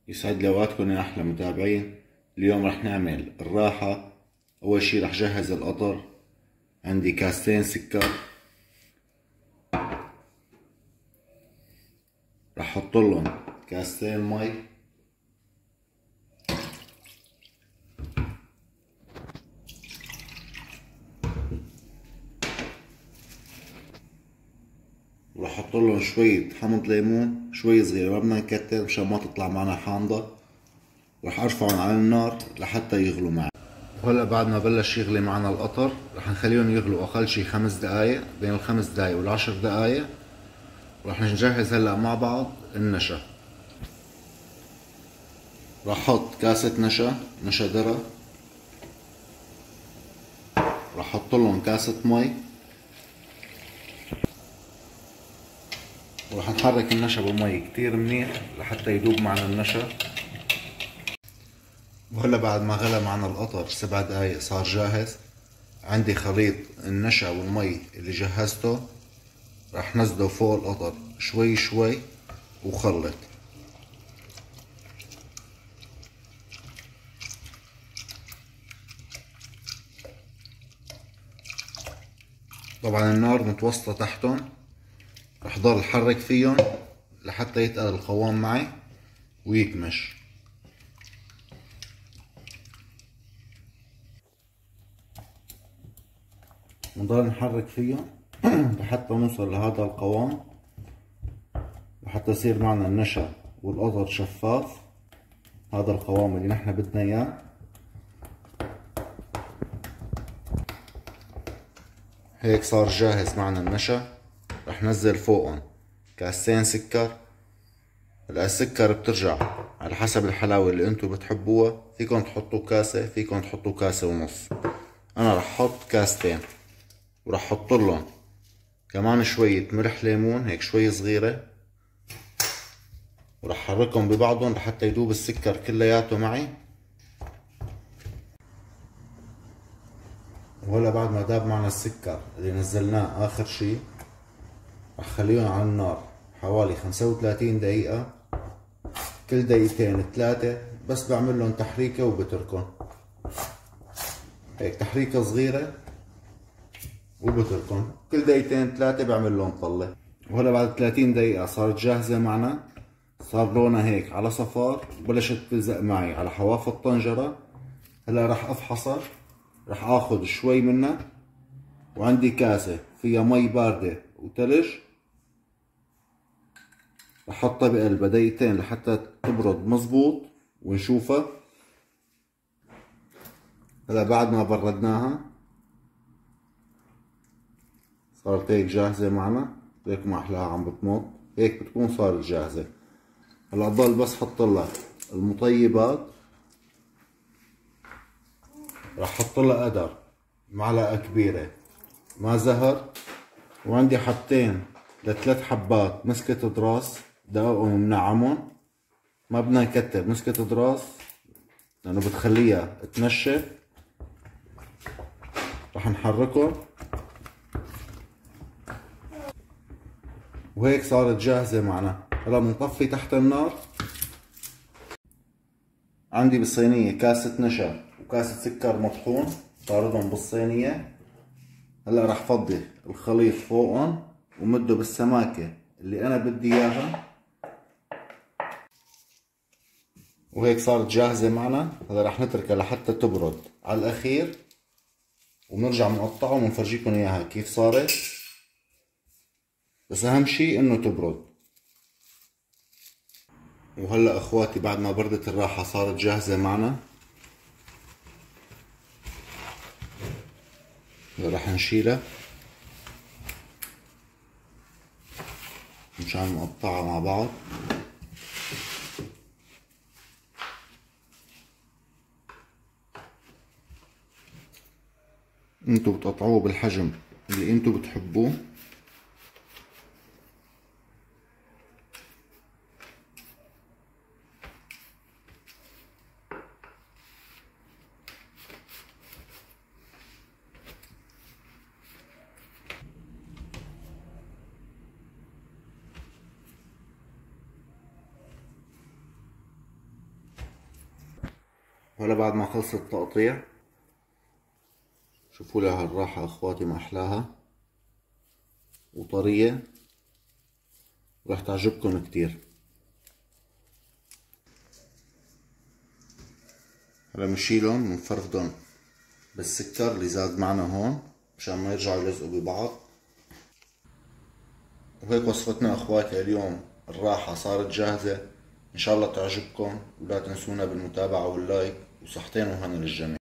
يسعد لي اوقاتكم يا احلى متابعين. اليوم رح نعمل الراحة. اول شي رح جهز القطر. عندي كاستين سكر، رح احط لهم كاستين مي، ورح احط لهم شوية حمض ليمون، شوي صغيرة ما بدنا نكتر مشان ما تطلع معنا حامضة. ورح ارفعهم على النار لحتى يغلوا معي. وهلا بعد ما بلش يغلي معنا القطر رح نخليهم يغلوا اقل شي 5 دقايق، بين الخمس دقايق والعشر دقايق. ورح نجهز هلا مع بعض النشا. رح احط كاسة نشا درة، رح احط لهم كاسة مي، ورح نحرك النشا بالمي كتير منيح لحتى يذوب معنا النشا. وهلا بعد ما غلى معنا القطر 7 دقايق صار جاهز. عندي خليط النشا والمي اللي جهزته، رح نزله فوق القطر شوي شوي وخلط. طبعا النار متوسطة تحتهم، رح ضل حرك فيهم لحتى يتقل القوام معي ويكمش. نضل نحرك فيهم لحتى نوصل لهذا القوام، لحتى يصير معنا النشا والقطر شفاف. هذا القوام اللي نحن بدنا اياه. هيك صار جاهز معنا النشا. رح نزل فوقهم كاسين سكر. هلا السكر بترجع على حسب الحلاوة اللي انتو بتحبوها، فيكم تحطوا كاسة، فيكم تحطوا كاسة ونص. انا رح احط كاستين، ورح احط لهم كمان شوية ملح ليمون هيك شوي صغيرة، ورح حركهم ببعضهم لحتى يذوب السكر كلياته معي. وهلا بعد ما داب معنا السكر اللي نزلناه اخر شي، رح خليهم على النار حوالي 35 دقيقة. كل دقيقتين 3 بس بعمل لهم تحريكة وبتركهم هيك تحريكة صغيرة وبتركهم. كل دقيقتين 3 بعمل لهم طلة. وهلا بعد 30 دقيقة صارت جاهزة معنا. صار لونها هيك على صفار، بلشت تلزق معي على حواف الطنجرة. هلا رح افحصها، رح اخذ شوي منها، وعندي كاسة فيها مي باردة وتلج، رح احطها بقلبها دقيقتين لحتى تبرد مزبوط ونشوفها. هلا بعد ما بردناها صارت هيك جاهزة معنا. هيك ما احلاها عم بتمط، هيك بتكون صارت جاهزة. هلا ضل بس حط لها المطيبات. رح احط لها قدر معلقة كبيرة ماء زهر، وعندي حبتين لثلاث حبات مسكة دراس دققهم ومنعمهم. ما بدنا نكتر مسكة دراس لأنه بتخليها تنشف. رح نحركهم وهيك صارت جاهزة معنا. هلا بنطفي تحت النار. عندي بالصينية كاسة نشا وكاسة سكر مطحون طاردهم بالصينية. هلا رح فضي الخليط فوقهم ومده بالسماكة اللي أنا بدي إياها. وهيك صارت جاهزة معنا. هلا رح نتركها لحتى تبرد على الأخير، وبنرجع بنقطعهم ونفرجيكم إياها كيف صارت. بس أهم شي إنه تبرد. وهلا اخواتي بعد ما بردت الراحة صارت جاهزة معنا. راح نشيلها مشان نقطعها مع بعض. انتو بتقطعوه بالحجم اللي انتو بتحبوه. وهلا بعد ما خلصت التقطيع شوفوا لها هالراحة اخواتي ما احلاها وطرية، راح تعجبكم كتير. هلا بنشيلهم بنفرفدهم بالسكر اللي زاد معنا هون مشان ما يرجعوا يلزقوا ببعض. وهيك وصفتنا اخواتي اليوم الراحة صارت جاهزة، ان شاء الله تعجبكم، ولا تنسونا بالمتابعة واللايك، وصحتين وهنا للجميع.